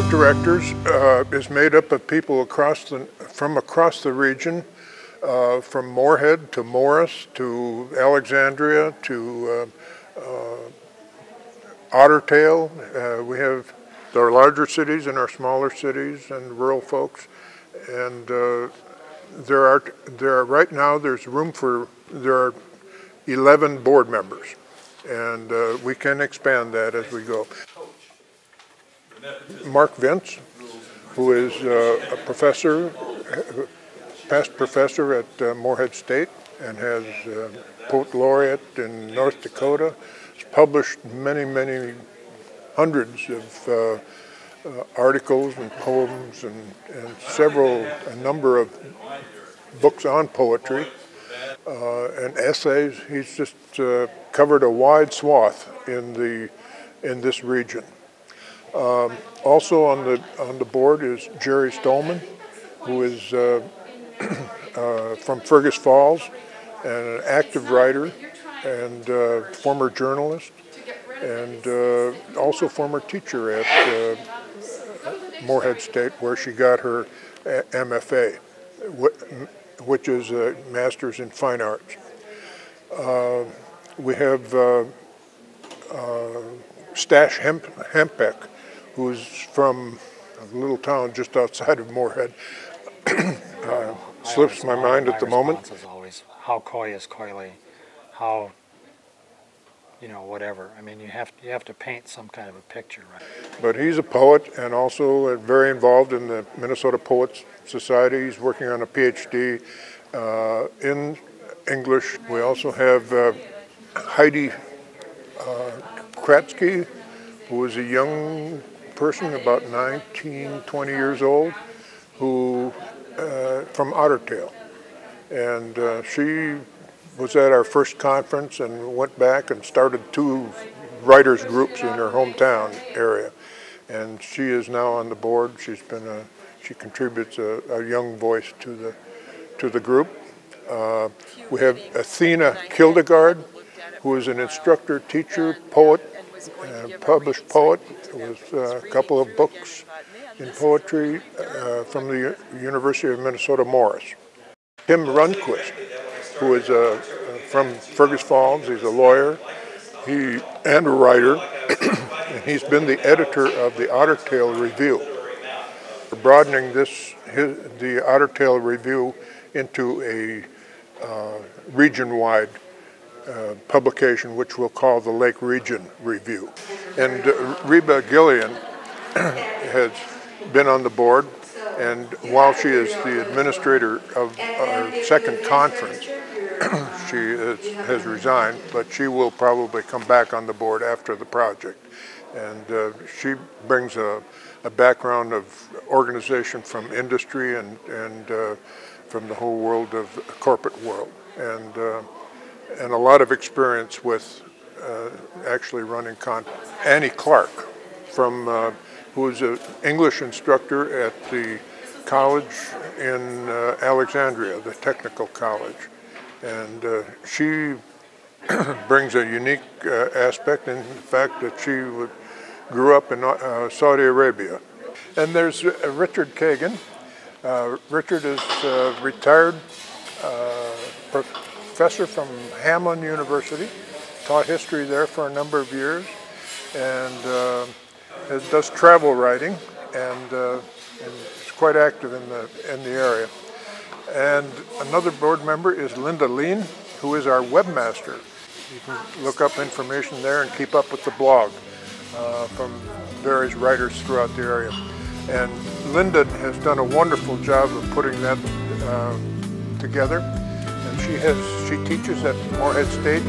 of directors is made up of people from across the region, from Moorhead to Morris to Alexandria to Ottertail. We have our larger cities and our smaller cities and rural folks, and there are right now there are 11 board members, and we can expand that as we go. Mark Vince, who is a professor, past professor at Moorhead State, and has poet laureate in North Dakota. He's published many hundreds of articles and poems and a number of books on poetry and essays. He's just covered a wide swath in this region. Also on the board is Jerry Stolman, who is from Fergus Falls and an active writer and former journalist, and also former teacher at Moorhead State, where she got her MFA, which is a Master's in Fine Arts. We have Stash Hempeck, who's from a little town just outside of Moorhead. Slips my mind at the moment. Is always, how coy is coyly, how, whatever. I mean, you have to paint some kind of a picture, right? But he's a poet and also very involved in the Minnesota Poets Society. He's working on a PhD in English. We also have Heidi Kratzky, who is a young person, about 19, 20 years old, who from Ottertail. And she was at our first conference and went back and started 2 writers groups in her hometown area. And she is now on the board. She contributes a young voice to the group. We have Athena Kildegard, who is an instructor, teacher, poet, published poet with a couple of books in poetry from the University of Minnesota Morris. Tim Rundquist, who is from Fergus Falls. He's a lawyer and a writer, and he's been the editor of the Ottertail Review. We're broadening the Ottertail Review into a region-wide publication, which we'll call the Lake Region Review. And Reba Gillian has been on the board, and while she is the administrator of our second conference, she has resigned, but she will probably come back on the board after the project. And she brings a background of organization from industry and from the whole world of the corporate world, and a lot of experience with actually running conferences. Annie Clark, who is an English instructor at the college in Alexandria, the technical college. And she brings a unique aspect in the fact that she grew up in Saudi Arabia. And there's Richard Kagan. Richard is a retired professor from Hamline University, taught history there for a number of years, and does travel writing, and is quite active in the area. And another board member is Linda Lean, who is our webmaster. You can look up information there and keep up with the blog from various writers throughout the area. And Linda has done a wonderful job of putting that together. And she teaches at Moorhead State.